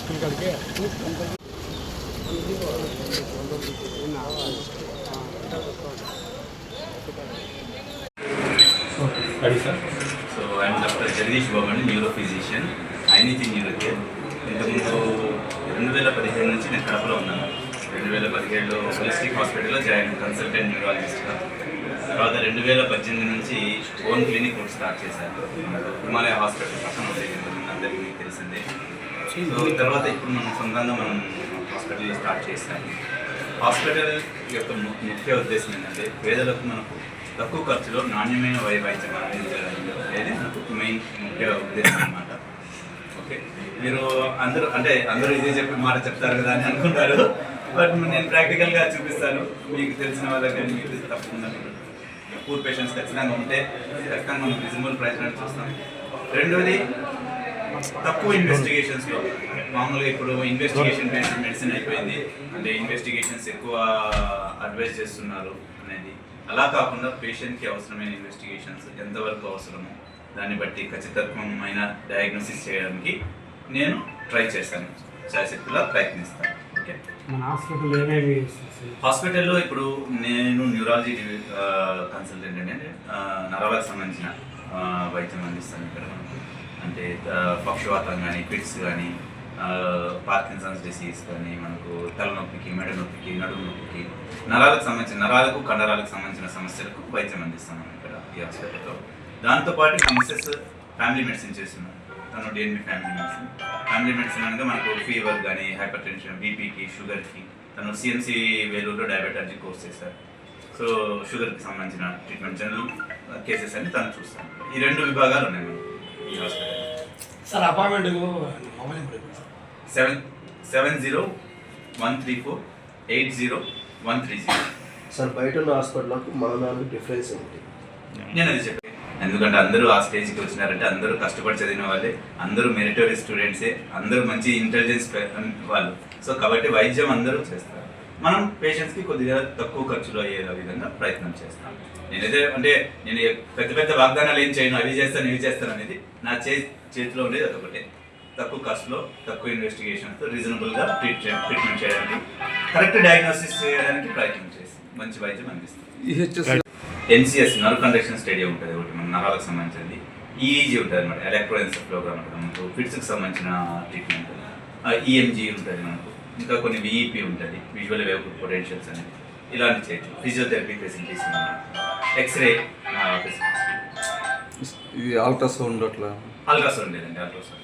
School కాడికి So I am Dr. Jagdish Baban, neurophysician, ఐనిటీ neuro care. ఇంతకుముందు 2015 నుంచి నేను కడపలో ఉన్నాను. 2017లో హోలిస్టిక్ హాస్పిటల్లో జాయిన్ కన్సల్టెంట్ న్యూరాలజిస్ట్గా. తర్వాత 2018 నుంచి ఓన్ క్లినిక్ కూడా స్టార్ట్ చేశాను. హిమాలయ హాస్పిటల్ పక్కన ఉండేది అందరికీ మీకు తెలిసిందే. సో తర్వాత ఇప్పుడు మనం సొంతంగా మనం హాస్పిటల్లో స్టార్ట్ చేశాము. హాస్పిటల్ యొక్క ముఖ్య ఉద్దేశం ఏంటంటే పేదలకు మనకు తక్కువ ఖర్చులో నాణ్యమైన వైద్యం అందించడం అనేది మనకు మెయిన్ ముఖ్య ఉద్దేశం అన్నమాట. ఓకే, మీరు అందరూ ఇదే చెప్పి మాట చెప్తారు కదా అని అనుకుంటారు. బట్ నేను ప్రాక్టికల్గా చూపిస్తాను, మీకు తెలిసిన వాళ్ళకి కానీ మీకు తప్పకుండా. పూర్ పేషెంట్స్ ఖచ్చితంగా ఉంటే ఖచ్చితంగా మనం రీజనబుల్ ప్రైస్ అని చూస్తాం. రెండోది తక్కువ ఇన్వెస్టిగేషన్స్లో, మామూలుగా ఇప్పుడు ఇన్వెస్టిగేషన్ బేస్డ్ మెడిసిన్ అయిపోయింది, అంటే ఇన్వెస్టిగేషన్స్ ఎక్కువ అడ్వైజ్ చేస్తున్నారు అనేది. అలా కాకుండా పేషెంట్కి అవసరమైన ఇన్వెస్టిగేషన్స్ ఎంతవరకు అవసరమో దాన్ని బట్టి ఖచ్చితత్వమైన డయాగ్నోసిస్ చేయడానికి నేను ట్రై చేశాను, శాయశక్తిలా ప్రయత్నిస్తాను. ఓకే, హాస్పిటల్లో ఇప్పుడు నేను న్యూరాలజీ కన్సల్టెంట్ అంటే నరాలకు సంబంధించిన వైద్యం అందిస్తాను ఇక్కడ మనకు. అంటే పక్షవాతం కానీ, ఫిట్స్ కానీ, పార్కిన్సన్స్ డిసీజ్ కానీ, మనకు తలనొప్పికి, మెడ నొప్పికి, నడుము నొప్పికి, నరాలకు కండరాలకు సంబంధించిన సమస్యలకు వైద్యం అందిస్తాం మనం ఇక్కడ ఈ హాస్పిటల్లో. దాంతోపాటు మిస్సెస్ ఫ్యామిలీ మెడిసిన్ చేస్తున్నాం. తను డిఎన్బి ఫ్యామిలీ మెడిసిన్ అనగా మనకు ఫీవర్ కానీ, హైపర్ టెన్షన్, బీపీకి, షుగర్కి. తను సిఎంసి వేలూరులో డయాబెటాలజీ కోర్స్ చేశారు. సో షుగర్కి సంబంధించిన ట్రీట్మెంట్, జనరల్ కేసెస్ అని తను చూస్తాను. ఈ 2 విభాగాలు ఉన్నాయి మనకు ఈ hospital. Sir appointment mobile 7013480130. Sir బయట ఉన్న హాస్పిటల్కి మన దానికి డిఫరెన్స్ ఏంటి? నేను అది చెప్పాను. ఎందుకంటే అందరూ ఆ స్టేజ్కి వచ్చినారంటే అందరూ కష్టపడి చదివిన వాళ్ళే, అందరూ మెరిటోరియస్ స్టూడెంట్సే, అందరూ మంచి ఇంటెలిజెన్స్ వాళ్ళు. సో కాబట్టి వైద్యం అందరూ చేస్తారు. మనం పేషెంట్స్కి కొద్దిగా తక్కువ ఖర్చులో అయ్యే విధంగా ప్రయత్నం చేస్తాం. నేనైతే నేను పెద్ద వాగ్దానాలు ఏం చేయను, అవి చేస్తాను ఇవి చేస్తాను అనేది. నా చేతిలో ఉండేది అదొకటే, తక్కువ ఖర్చులో, తక్కువ ఇన్వెస్టిగేషన్తో రీజనబుల్గా ట్రీట్మెంట్ చేయడానికి, కరెక్ట్ డయాగ్నోసిస్ చేయడానికి ప్రయత్నం చేసి మంచి వైద్యం అందిస్తుంది. ఎన్సిఎస్ నర్వ్ కండక్షన్ స్టేడియం ఉంటుంది ఒకటి, మన నరాలకు సంబంధించింది. ఈఈజీ ఉంటుంది అనమాట, ఎలక్ట్రోఎన్సెఫ్లోగ్రామ్ ఉంటుంది మనకు, ఫిట్స్కి సంబంధించిన ట్రీట్మెంట్. ఈఎంజీ ఉంటుంది మనకు, ఇంకా కొన్ని విఈపీ ఉంటుంది, విజువల్ వేవ్ పొటెన్షియల్స్ అనేది. ఇలాంటి చేయొచ్చు. ఫిజియోథెరపీ ఫెసిలిటీస్ ఉన్నాయి, ఎక్స్రే ఫెసిలిటీస్. ఇది అల్ట్రాసౌండ్ లేదండి, అల్ట్రాసౌండ్